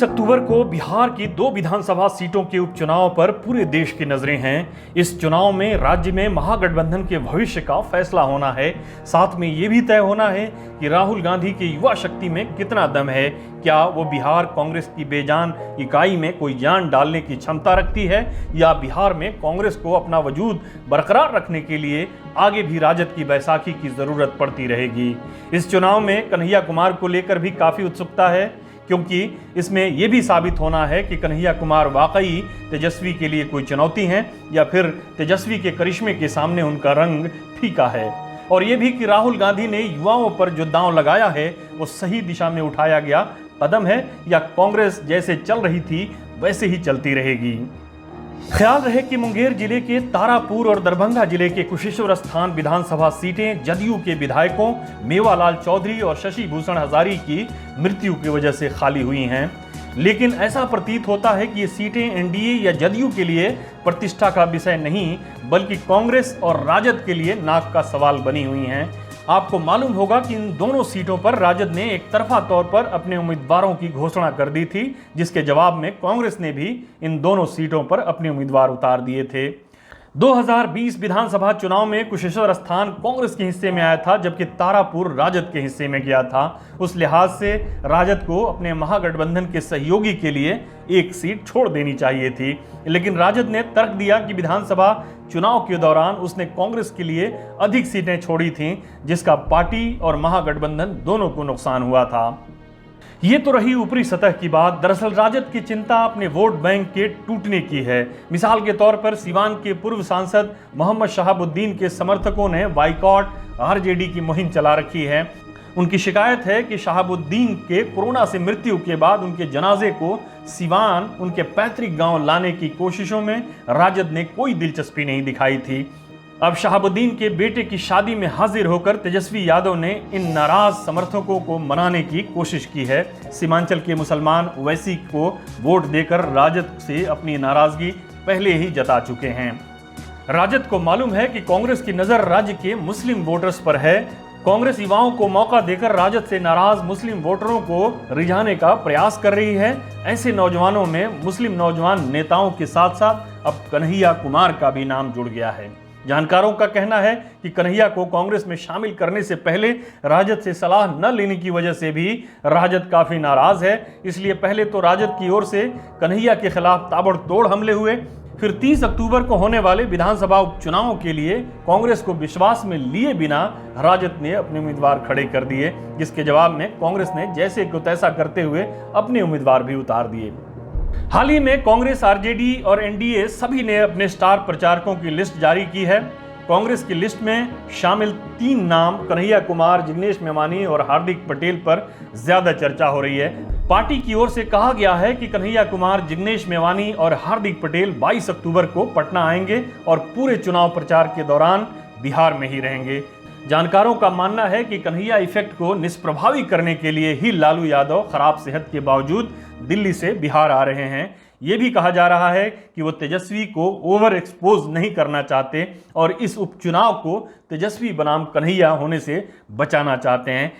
30 अक्टूबर को बिहार की 2 विधानसभा सीटों के उपचुनाव पर पूरे देश की नजरें हैं। इस चुनाव में राज्य में महागठबंधन के भविष्य का फैसला होना है। साथ में ये भी तय होना है कि राहुल गांधी की युवा शक्ति में कितना दम है। क्या वो बिहार कांग्रेस की बेजान इकाई में कोई जान डालने की क्षमता रखती है, या बिहार में कांग्रेस को अपना वजूद बरकरार रखने के लिए आगे भी राजद की बैसाखी की जरूरत पड़ती रहेगी। इस चुनाव में कन्हैया कुमार को लेकर भी काफी उत्सुकता है, क्योंकि इसमें यह भी साबित होना है कि कन्हैया कुमार वाकई तेजस्वी के लिए कोई चुनौती हैं या फिर तेजस्वी के करिश्मे के सामने उनका रंग फीका है। और यह भी कि राहुल गांधी ने युवाओं पर जो दांव लगाया है वो सही दिशा में उठाया गया कदम है, या कांग्रेस जैसे चल रही थी वैसे ही चलती रहेगी। ख्याल रहे कि मुंगेर जिले के तारापुर और दरभंगा जिले के कुशेश्वर स्थान विधानसभा सीटें जदयू के विधायकों मेवालाल चौधरी और शशि भूषण हजारी की मृत्यु की वजह से खाली हुई हैं। लेकिन ऐसा प्रतीत होता है कि ये सीटें एनडीए या जदयू के लिए प्रतिष्ठा का विषय नहीं, बल्कि कांग्रेस और राजद के लिए नाक का सवाल बनी हुई हैं। आपको मालूम होगा कि इन दोनों सीटों पर राजद ने एक तरफा तौर पर अपने उम्मीदवारों की घोषणा कर दी थी, जिसके जवाब में कांग्रेस ने भी इन दोनों सीटों पर अपने उम्मीदवार उतार दिए थे। 2020 विधानसभा चुनाव में कुशेश्वर स्थान कांग्रेस के हिस्से में आया था, जबकि तारापुर राजद के हिस्से में गया था। उस लिहाज से राजद को अपने महागठबंधन के सहयोगी के लिए एक सीट छोड़ देनी चाहिए थी, लेकिन राजद ने तर्क दिया कि विधानसभा चुनाव के दौरान उसने कांग्रेस के लिए अधिक सीटें छोड़ी थीं, जिसका पार्टी और महागठबंधन दोनों को नुकसान हुआ था। ये तो रही ऊपरी सतह की बात। दरअसल राजद की चिंता अपने वोट बैंक के टूटने की है। मिसाल के तौर पर सिवान के पूर्व सांसद मोहम्मद शहाबुद्दीन के समर्थकों ने बाइकॉट आरजेडी की मुहिम चला रखी है। उनकी शिकायत है कि शहाबुद्दीन के कोरोना से मृत्यु के बाद उनके जनाजे को सिवान उनके पैतृक गांव लाने की कोशिशों में राजद ने कोई दिलचस्पी नहीं दिखाई थी। अब शहाबुद्दीन के बेटे की शादी में हाजिर होकर तेजस्वी यादव ने इन नाराज समर्थकों को मनाने की कोशिश की है। सीमांचल के मुसलमान ओवैसी को वोट देकर राजद से अपनी नाराजगी पहले ही जता चुके हैं। राजद को मालूम है कि कांग्रेस की नजर राज्य के मुस्लिम वोटर्स पर है। कांग्रेस युवाओं को मौका देकर राजद से नाराज मुस्लिम वोटरों को रिझाने का प्रयास कर रही है। ऐसे नौजवानों में मुस्लिम नौजवान नेताओं के साथ साथ अब कन्हैया कुमार का भी नाम जुड़ गया है। जानकारों का कहना है कि कन्हैया को कांग्रेस में शामिल करने से पहले राजद से सलाह न लेने की वजह से भी राजद काफी नाराज है। इसलिए पहले तो राजद की ओर से कन्हैया के खिलाफ ताबड़तोड़ हमले हुए, फिर 30 अक्टूबर को होने वाले विधानसभा उपचुनाव के लिए कांग्रेस को विश्वास में लिए बिना राजद ने अपने उम्मीदवार खड़े कर दिए, जिसके जवाब में कांग्रेस ने जैसे को तैसा करते हुए अपने उम्मीदवार भी उतार दिए। हाल ही में कांग्रेस, आरजेडी और एनडीए सभी ने अपने स्टार प्रचारकों की लिस्ट जारी की है। कांग्रेस की लिस्ट में शामिल 3 नाम कन्हैया कुमार, जिग्नेश मेवानी और हार्दिक पटेल पर ज्यादा चर्चा हो रही है। पार्टी की ओर से कहा गया है कि कन्हैया कुमार, जिग्नेश मेवानी और हार्दिक पटेल 22 अक्टूबर को पटना आएंगे और पूरे चुनाव प्रचार के दौरान बिहार में ही रहेंगे। जानकारों का मानना है कि कन्हैया इफेक्ट को निष्प्रभावी करने के लिए ही लालू यादव खराब सेहत के बावजूद दिल्ली से बिहार आ रहे हैं। ये भी कहा जा रहा है कि वो तेजस्वी को ओवर एक्सपोज नहीं करना चाहते और इस उपचुनाव को तेजस्वी बनाम कन्हैया होने से बचाना चाहते हैं।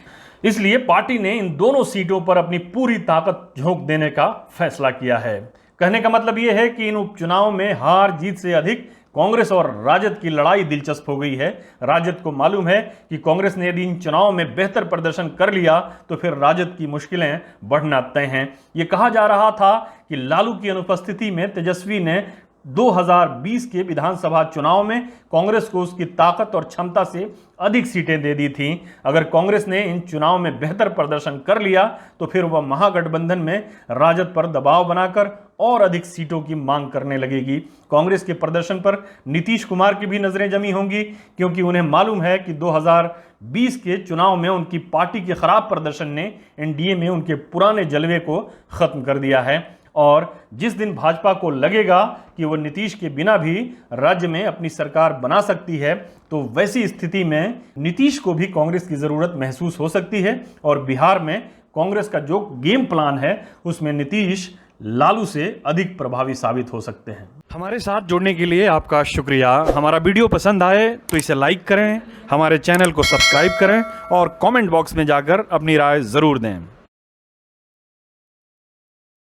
इसलिए पार्टी ने इन दोनों सीटों पर अपनी पूरी ताकत झोंक देने का फैसला किया है। कहने का मतलब ये है कि इन उपचुनाव में हार जीत से अधिक कांग्रेस और राजद की लड़ाई दिलचस्प हो गई है। राजद को मालूम है कि कांग्रेस ने यदि इन चुनाव में बेहतर प्रदर्शन कर लिया तो फिर राजद की मुश्किलें बढ़ना तय हैं। ये कहा जा रहा था कि लालू की अनुपस्थिति में तेजस्वी ने 2020 के विधानसभा चुनाव में कांग्रेस को उसकी ताकत और क्षमता से अधिक सीटें दे दी थीं। अगर कांग्रेस ने इन चुनाव में बेहतर प्रदर्शन कर लिया तो फिर वह महागठबंधन में राजद पर दबाव बनाकर और अधिक सीटों की मांग करने लगेगी। कांग्रेस के प्रदर्शन पर नीतीश कुमार की भी नजरें जमी होंगी, क्योंकि उन्हें मालूम है कि 2020 के चुनाव में उनकी पार्टी के खराब प्रदर्शन ने एनडीए में उनके पुराने जलवे को खत्म कर दिया है। और जिस दिन भाजपा को लगेगा कि वो नीतीश के बिना भी राज्य में अपनी सरकार बना सकती है, तो वैसी स्थिति में नीतीश को भी कांग्रेस की जरूरत महसूस हो सकती है और बिहार में कांग्रेस का जो गेम प्लान है उसमें नीतीश लालू से अधिक प्रभावी साबित हो सकते हैं। हमारे साथ जुड़ने के लिए आपका शुक्रिया। हमारा वीडियो पसंद आए तो इसे लाइक करें, हमारे चैनल को सब्सक्राइब करें और कमेंट बॉक्स में जाकर अपनी राय जरूर दें।